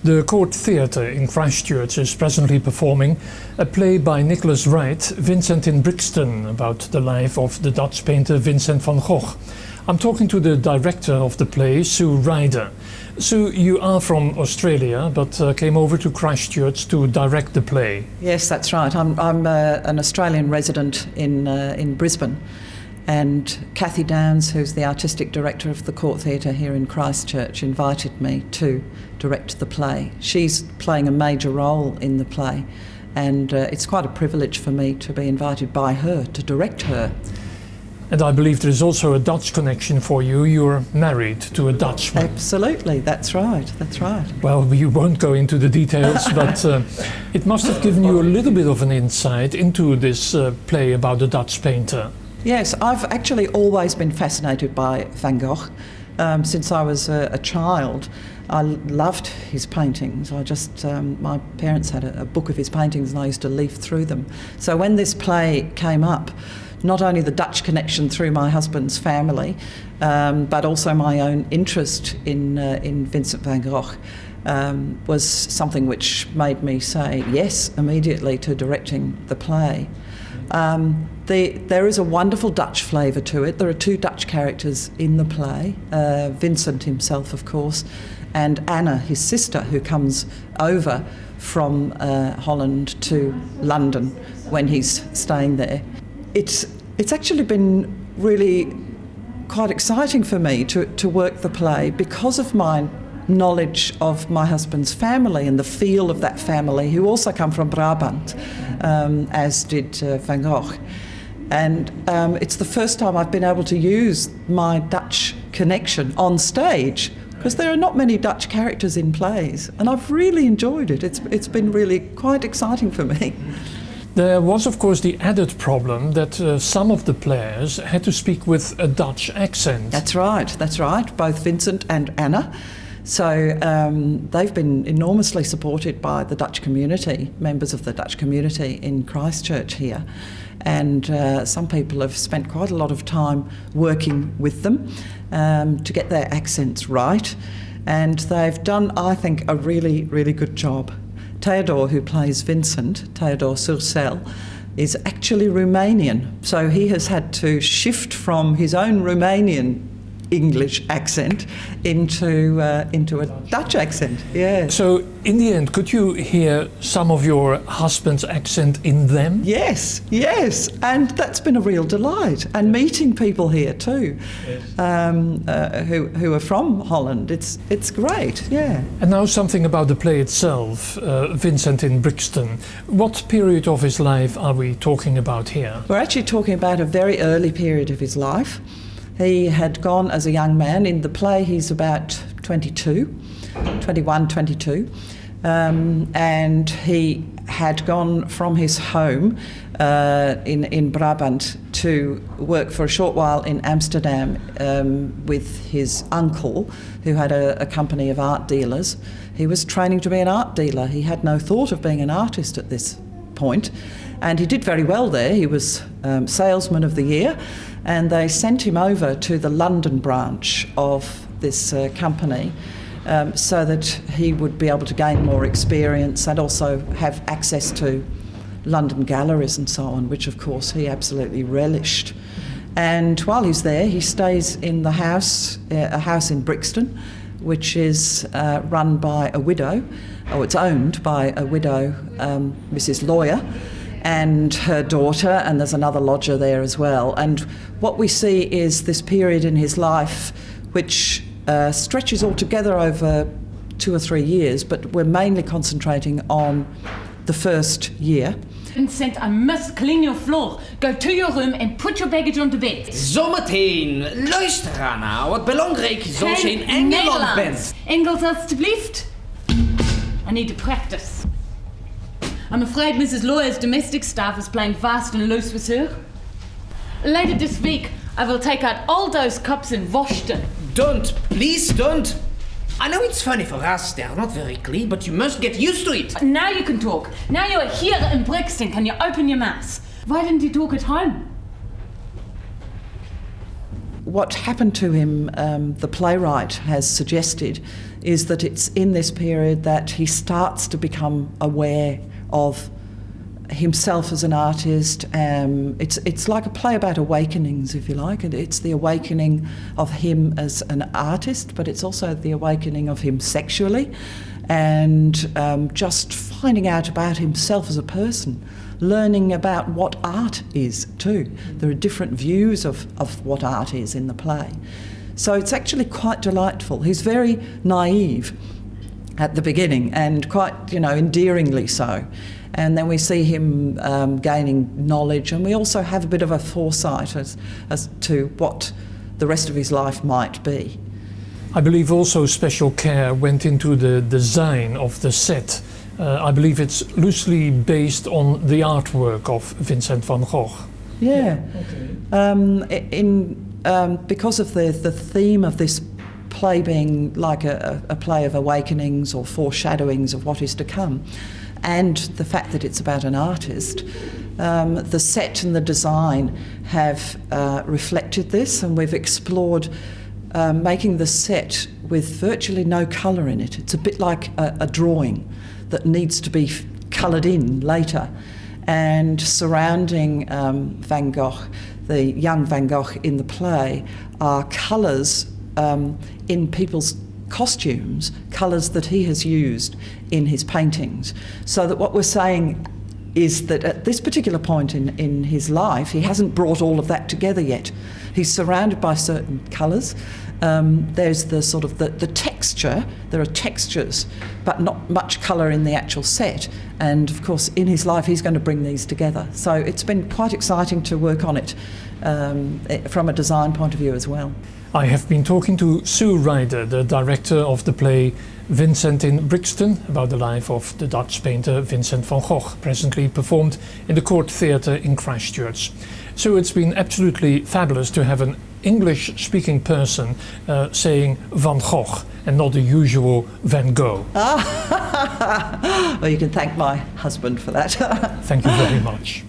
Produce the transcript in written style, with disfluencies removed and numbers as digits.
The Court Theatre in Christchurch is presently performing a play by Nicholas Wright, Vincent in Brixton, about the life of the Dutch painter Vincent van Gogh. I'm talking to the director of the play, Sue Ryder. Sue, you are from Australia, but came over to Christchurch to direct the play. Yes, that's right. I'm an Australian resident in Brisbane. And Cathy Downs, who's the artistic director of the Court Theatre here in Christchurch, invited me to direct the play. She's playing a major role in the play, and it's quite a privilege for me to be invited by her to direct her. And I believe there is also a Dutch connection for you. You're married to a Dutchman. Absolutely, that's right. Well, we won't go into the details, but it must have given you a little bit of an insight into this play about the Dutch painter. Yes, I've actually always been fascinated by Van Gogh. Since I was a child, I loved his paintings. My parents had a book of his paintings and I used to leaf through them. So when this play came up, not only the Dutch connection through my husband's family, but also my own interest in Vincent van Gogh was something which made me say yes immediately to directing the play. There is a wonderful Dutch flavour to it. There are two Dutch characters in the play, Vincent himself, of course, and Anna, his sister, who comes over from Holland to London when he's staying there. It's actually been really quite exciting for me to work the play because of my knowledge of my husband's family and the feel of that family, who also come from Brabant, as did Van Gogh. And it's the first time I've been able to use my Dutch connection on stage, because there are not many Dutch characters in plays, and I've really enjoyed it. It's been really quite exciting for me. There was, of course, the added problem that some of the players had to speak with a Dutch accent. That's right, both Vincent and Anna. So they've been enormously supported by the Dutch community, members of the Dutch community in Christchurch here. And some people have spent quite a lot of time working with them to get their accents right. And they've done, I think, a really, really good job. Theodore, who plays Vincent, Theodore Surcel, is actually Romanian. So he has had to shift from his own Romanian English accent into a Dutch accent. Yeah. So in the end, could you hear some of your husband's accent in them? Yes, and that's been a real delight. And meeting people here too, who are from Holland, it's great. Yeah. And now something about the play itself, Vincent in Brixton. What period of his life are we talking about here? We're actually talking about a very early period of his life. He had gone as a young man. In the play he's about 21, 22, and he had gone from his home in Brabant to work for a short while in Amsterdam with his uncle, who had a company of art dealers. He was training to be an art dealer. He had no thought of being an artist at this point, and he did very well there. He was salesman of the year, and they sent him over to the London branch of this company so that he would be able to gain more experience and also have access to London galleries and so on, which of course he absolutely relished. And while he's there, he stays in the house, a house in Brixton, which is run by a widow, or it's owned by a widow, Mrs. Lawyer, and her daughter, and there's another lodger there as well. And what we see is this period in his life which stretches altogether over 2 or 3 years, but we're mainly concentrating on the first year. Vincent, I must clean your floor. Go to your room and put your baggage on the bed. Zometeen. Luister, Anna. Wat belangrijk zoals je in Engeland bent. Engels, alstublieft. I need to practice. I'm afraid Mrs. Lawyer's domestic staff is playing fast and loose with her. Later this week, I will take out all those cups and wash them. Don't. Please don't. I know it's funny for us, they're not very clean, but you must get used to it. Now you can talk. Now you're here in Brixton, can you open your mouth? Why didn't you talk at home? What happened to him, the playwright has suggested, is that it's in this period that he starts to become aware of himself as an artist. It's like a play about awakenings, if you like. It's the awakening of him as an artist, but it's also the awakening of him sexually, and just finding out about himself as a person, learning about what art is too. There are different views of what art is in the play. So it's actually quite delightful. He's very naive at the beginning, and quite, endearingly so. And then we see him gaining knowledge, and we also have a bit of a foresight as to what the rest of his life might be. I believe also special care went into the design of the set. I believe it's loosely based on the artwork of Vincent van Gogh. Yeah. Okay. Because of the theme of this play being like a play of awakenings or foreshadowings of what is to come, and the fact that it's about an artist, the set and the design have reflected this, and we've explored making the set with virtually no colour in it. It's a bit like a drawing that needs to be coloured in later. And surrounding Van Gogh, the young Van Gogh in the play, are colours in people's costumes, colours that he has used in his paintings. So that what we're saying is that at this particular point in his life, he hasn't brought all of that together yet. He's surrounded by certain colours. There's the sort of the texture. There are textures, but not much colour in the actual set. And of course, in his life, he's going to bring these together. So it's been quite exciting to work on it from a design point of view as well. I have been talking to Sue Ryder, the director of the play Vincent in Brixton, about the life of the Dutch painter Vincent van Gogh, presently performed in the Court Theatre in Christchurch. So it's been absolutely fabulous to have an English-speaking person saying Van Gogh and not the usual Van Gogh. Well, you can thank my husband for that. Thank you very much.